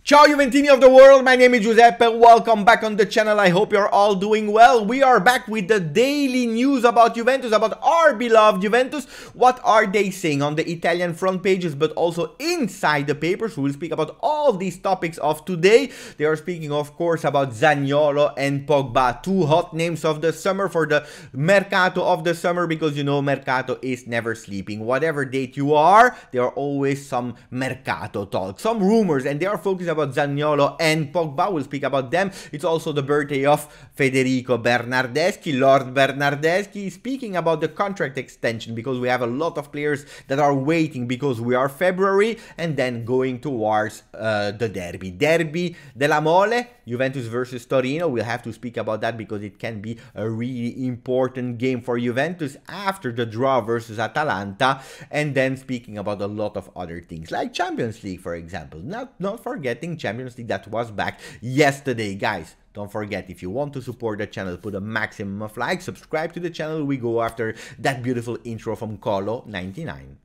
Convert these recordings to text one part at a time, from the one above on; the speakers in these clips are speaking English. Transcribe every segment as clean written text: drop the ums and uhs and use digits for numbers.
Ciao Juventini of the world, my name is Giuseppe, welcome back on the channel. I hope you're all doing well. We are back with the daily news about Juventus, about our beloved Juventus. What are they saying on the Italian front pages, but also inside the papers? We will speak about all these topics of today. They are speaking, of course, about Zaniolo and Pogba, two hot names of the summer for the Mercato of the summer, because you know Mercato is never sleeping. Whatever date you are, there are always some Mercato talk, some rumors, and they are focusing about Zaniolo and Pogba. We'll speak about them. It's also the birthday of Federico Bernardeschi, Lord Bernardeschi, speaking about the contract extension, because we have a lot of players that are waiting because we are February, and then going towards the derby della Mole, Juventus versus Torino. We'll have to speak about that because it can be a really important game for Juventus after the draw versus Atalanta, and then speaking about a lot of other things like Champions League, for example. Not forgetting Champions League that was back yesterday, guys. Don't forget, if you want to support the channel, put a maximum of likes, subscribe to the channel. We go after that beautiful intro from Colo99.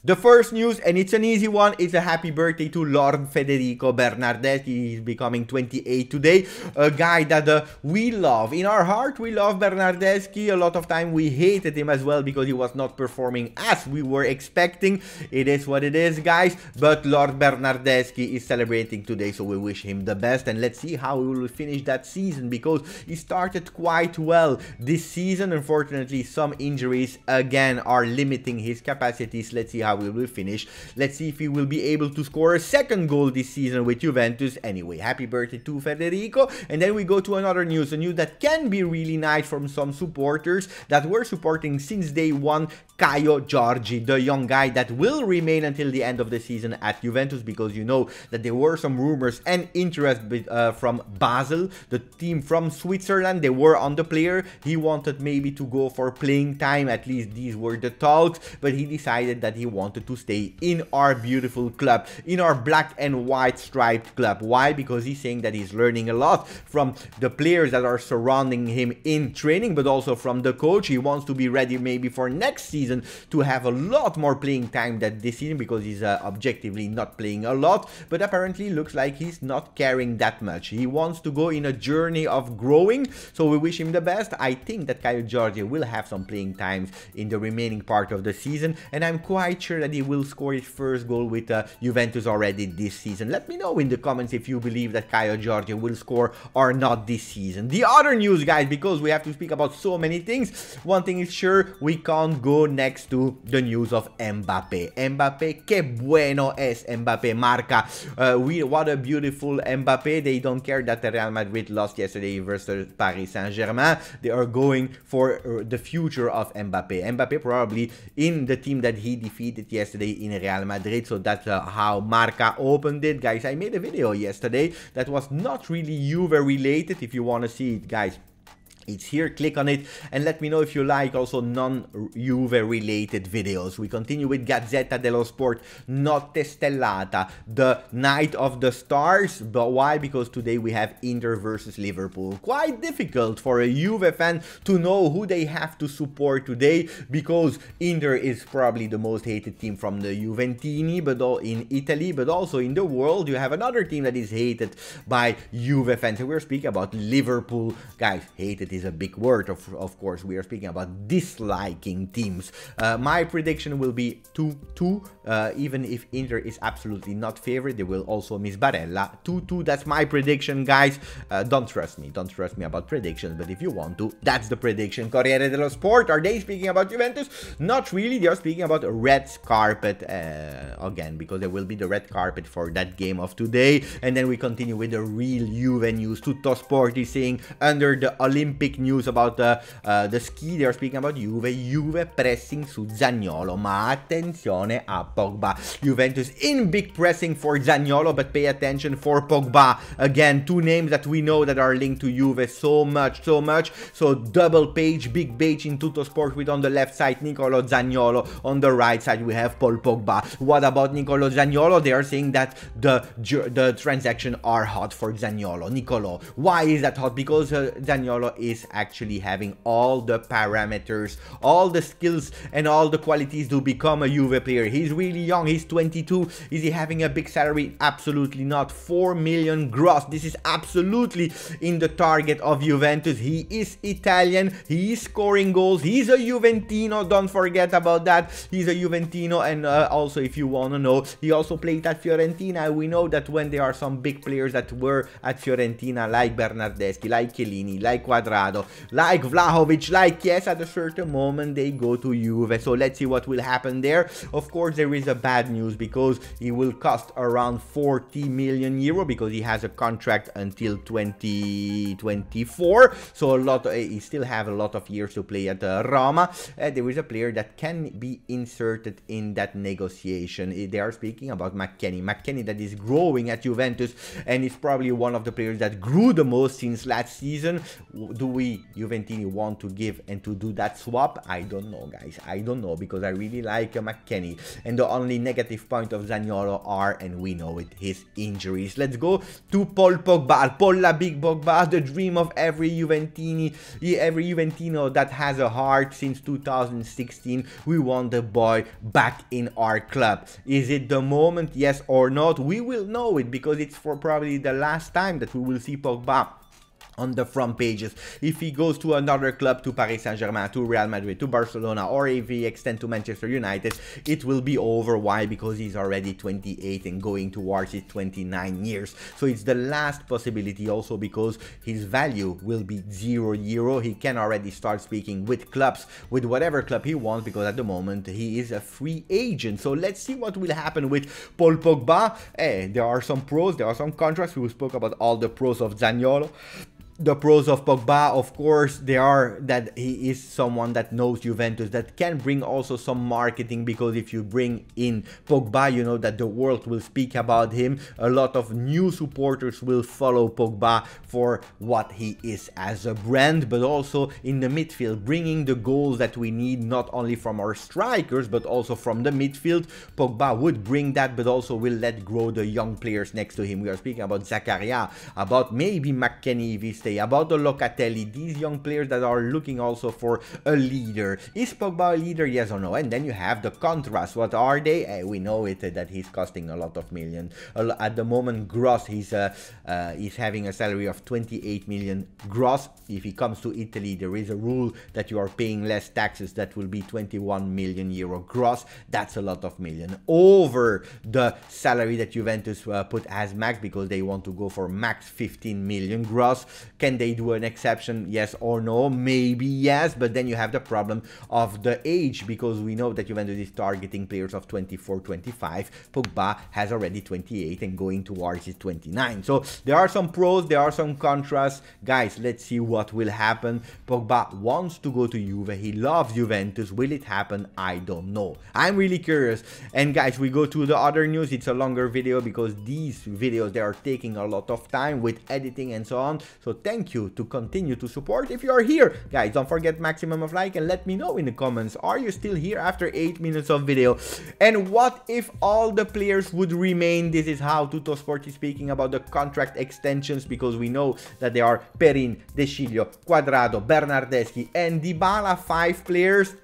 The first news, and it's an easy one, is a happy birthday to Lord Federico Bernardeschi. He's becoming 28 today. A guy that we love. In our heart, we love Bernardeschi. A lot of time we hated him as well because he was not performing as we were expecting. It is what it is, guys. But Lord Bernardeschi is celebrating today, so we wish him the best. And let's see how he will finish that season, because he started quite well this season. Unfortunately, some injuries again are limiting his capacities. Let's see how we will finish. Let's see if he will be able to score a second goal this season with Juventus. Anyway, happy birthday to Federico. And then we go to another news, a news that can be really nice from some supporters that were supporting since day one Ciao Juventini, the young guy that will remain until the end of the season at Juventus, because you know that there were some rumors and interest from Basel, the team from Switzerland. They were on the player. He wanted maybe to go for playing time, at least these were the talks, but he decided that he wanted to stay in our beautiful club, in our black and white striped club. Why? Because he's saying that he's learning a lot from the players that are surrounding him in training, but also from the coach. He wants to be ready maybe for next season to have a lot more playing time than this season, because he's objectively not playing a lot, but apparently looks like he's not caring that much. He wants to go in a journey of growing, so we wish him the best. I think that Ciao Juventini will have some playing times in the remaining part of the season, and I'm quite sure that he will score his first goal with Juventus already this season. Let me know in the comments if you believe that Ciao Juventini will score or not this season. The other news, guys, because we have to speak about so many things, one thing is sure, we can't go next to the news of Mbappé. Mbappé, que bueno es Mbappé, marca. What a beautiful Mbappé. They don't care that Real Madrid lost yesterday versus Paris Saint-Germain. They are going for the future of Mbappé. Mbappé probably in the team that he defeated yesterday in Real Madrid. So that's how Marca opened it, guys. I made a video yesterday that was not really Juve related. If you want to see it, guys, it's here. Click on it and let me know if you like also non-Juve related videos. We continue with Gazzetta dello Sport, Notte Stellata, the night of the stars. But why? Because today we have Inter versus Liverpool. Quite difficult for a Juve fan to know who they have to support today, because Inter is probably the most hated team from the Juventini, but in Italy, but also in the world. You have another team that is hated by Juve fans, and we're speaking about Liverpool. Guys, hated is a big word, of course. We are speaking about disliking teams. My prediction will be 2-2, even if Inter is absolutely not favored. They will also miss Barella. 2-2, that's my prediction, guys. Don't trust me about predictions, but if you want to, that's the prediction. Corriere dello Sport, are they speaking about Juventus? Not really. They are speaking about a red carpet again, because there will be the red carpet for that game of today. And then we continue with the real Juve news. Tutto Sport is saying under the Olympic news about the ski, they are speaking about Juve pressing su Zaniolo, ma attenzione a Pogba. Juventus in big pressing for Zaniolo, but pay attention for Pogba. Again, two names that we know that are linked to Juve so much. So double page, big page in Tutto Sport, with on the left side Nicolo Zaniolo, on the right side we have Paul Pogba. What about Nicolo Zaniolo? They are saying that the transaction are hot for Zaniolo. Nicolo, why is that hot? Because Zaniolo is is actually having all the parameters, all the skills and all the qualities to become a Juve player. He's really young, he's 22. Is he having a big salary? Absolutely not. 4 million gross. This is absolutely in the target of Juventus. He is Italian, he is scoring goals, he's a Juventino, don't forget about that. He's a Juventino, and also, if you want to know, he also played at Fiorentina. We know that when there are some big players that were at Fiorentina, like Bernardeschi, like Chiellini, like Quadrado, like Vlahovic, like Chiesa, at a certain moment they go to Juve. So let's see what will happen there. Of course, there is a bad news because he will cost around 40 million euro because he has a contract until 2024. So he still have a lot of years to play at Roma. There is a player that can be inserted in that negotiation. They are speaking about McKennie that is growing at Juventus and is probably one of the players that grew the most since last season. Do we Juventini want to give and to do that swap? I don't know, guys. I don't know, because I really like McKennie, and the only negative point of Zaniolo are, and we know it, his injuries. Let's go to Paul Pogba. Paul la Big Pogba, the dream of every Juventino that has a heart. Since 2016 we want the boy back in our club. Is it the moment, yes or not? We will know it, because it's for probably the last time that we will see Pogba on the front pages. If he goes to another club, to Paris Saint-Germain, to Real Madrid, to Barcelona, or if he extends to Manchester United, it will be over. Why? Because he's already 28 and going towards his 29 years. So it's the last possibility, also because his value will be €0. He can already start speaking with clubs, with whatever club he wants, because at the moment he is a free agent. So let's see what will happen with Paul Pogba. There are some pros, there are some contras. We spoke about all the pros of Zaniolo. The pros of Pogba, of course, they are that he is someone that knows Juventus, that can bring also some marketing, because if you bring in Pogba, you know that the world will speak about him. A lot of new supporters will follow Pogba for what he is as a brand, but also in the midfield, bringing the goals that we need, not only from our strikers, but also from the midfield. Pogba would bring that, but also will let grow the young players next to him. We are speaking about Zakaria, about maybe McKennie if he's about the Locatelli, these young players that are looking also for a leader. Is Pogba a leader, yes or no? And then you have the contrast. What are they? We know it, that he's costing a lot of millions. At the moment, gross, he's having a salary of 28 million gross. If he comes to Italy, there is a rule that you are paying less taxes. That will be 21 million euro gross. That's a lot of million over the salary that Juventus put as max, because they want to go for max 15 million gross. Can they do an exception, yes or no? Maybe yes, but then you have the problem of the age, because we know that Juventus is targeting players of 24, 25. Pogba has already 28 and going towards his 29. So there are some pros, there are some contrasts. Guys, let's see what will happen. Pogba wants to go to Juve. He loves Juventus. Will it happen? I don't know. I'm really curious. And guys, we go to the other news. It's a longer video because these videos, they are taking a lot of time with editing and so on. So thank you to continue to support. If you are here, guys, don't forget maximum of like and let me know in the comments, are you still here after 8 minutes of video? And what if all the players would remain? This is how Tuttosport is speaking about the contract extensions, because we know that there are Perin, De Sciglio, Quadrado, Bernardeschi and Dybala, 5 players.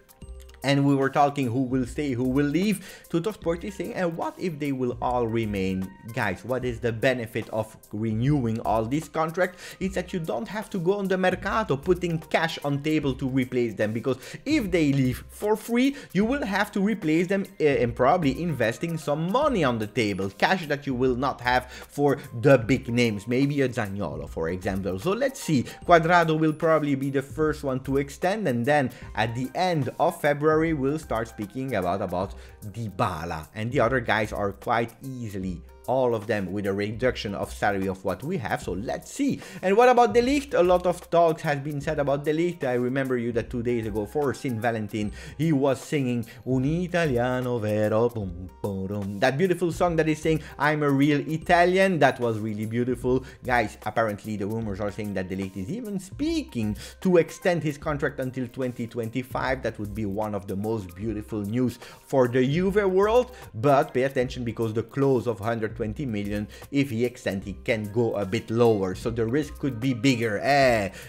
And we were talking who will stay, who will leave. Tuttosport is saying, and what if they will all remain? Guys, what is the benefit of renewing all these contracts? It's that you don't have to go on the mercato putting cash on table to replace them, because if they leave for free, you will have to replace them and probably investing some money on the table, cash that you will not have for the big names, maybe a Zaniolo, for example. So let's see. Quadrado will probably be the first one to extend, and then at the end of February, we'll start speaking about Dybala, and the other guys are quite easily, all of them with a reduction of salary of what we have. So let's see. And what about the Ligt? A lot of talks has been said about the Ligt. I remember you that 2 days ago for St. Valentin, he was singing Un Italiano Vero, boom, boom, boom. That beautiful song that is saying I'm a real Italian. That was really beautiful. Guys, apparently the rumors are saying that the Ligt is even speaking to extend his contract until 2025. That would be one of the most beautiful news for the Juve world. But pay attention, because the clause of 100 120 million. If he extends, he can go a bit lower, so the risk could be bigger.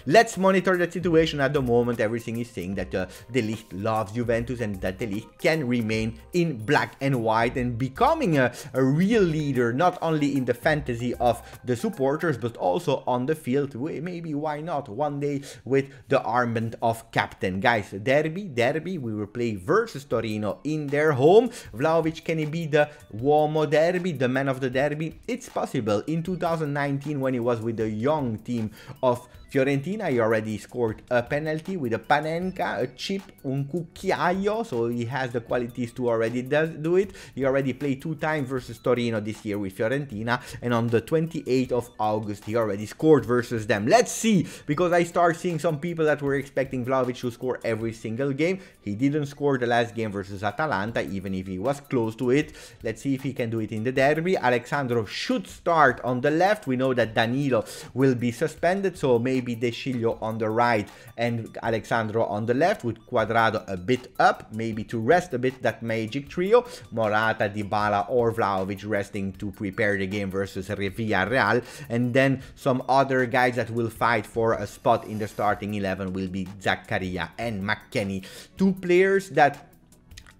Let's monitor the situation. At the moment, everything is saying that the Ligt loves Juventus and that the Ligt can remain in black and white and becoming a real leader, not only in the fantasy of the supporters but also on the field. Maybe, why not, one day with the armband of captain. Guys, derby, we will play versus Torino in their home. Vlahovic, can he be the Uomo derby, the man of the derby? It's possible. In 2019, when he was with the young team of Fiorentina, he already scored a penalty with a panenka, a chip, un cucchiaio, so he has the qualities to already do it. He already played 2 times versus Torino this year with Fiorentina, and on the 28th of August, he already scored versus them. Let's see, because I start seeing some people that were expecting Vlahovic to score every single game. He didn't score the last game versus Atalanta, even if he was close to it. Let's see if he can do it in the derby. Alexandro should start on the left. We know that Danilo will be suspended, so maybe De Sciglio on the right and Alexandro on the left, with Cuadrado a bit up, maybe to rest a bit that magic trio. Morata, Dybala or Vlahovic resting to prepare the game versus Villarreal, and then some other guys that will fight for a spot in the starting 11 will be Zaccaria and McKennie, 2 players that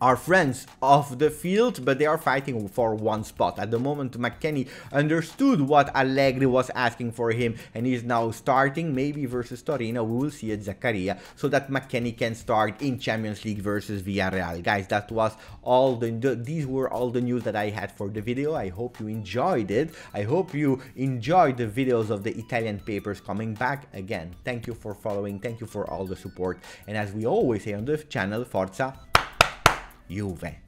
are friends of the field, but they are fighting for one spot. At the moment, McKennie understood what Allegri was asking for him and is now starting. Maybe versus Torino, we will see a Zaccaria, so that McKennie can start in Champions League versus Villarreal. Guys, that was all these were all the news that I had for the video. I hope you enjoyed it. I hope you enjoyed the videos of the Italian papers coming back again. Thank you for following, thank you for all the support, and as we always say on the channel, Forza Juve.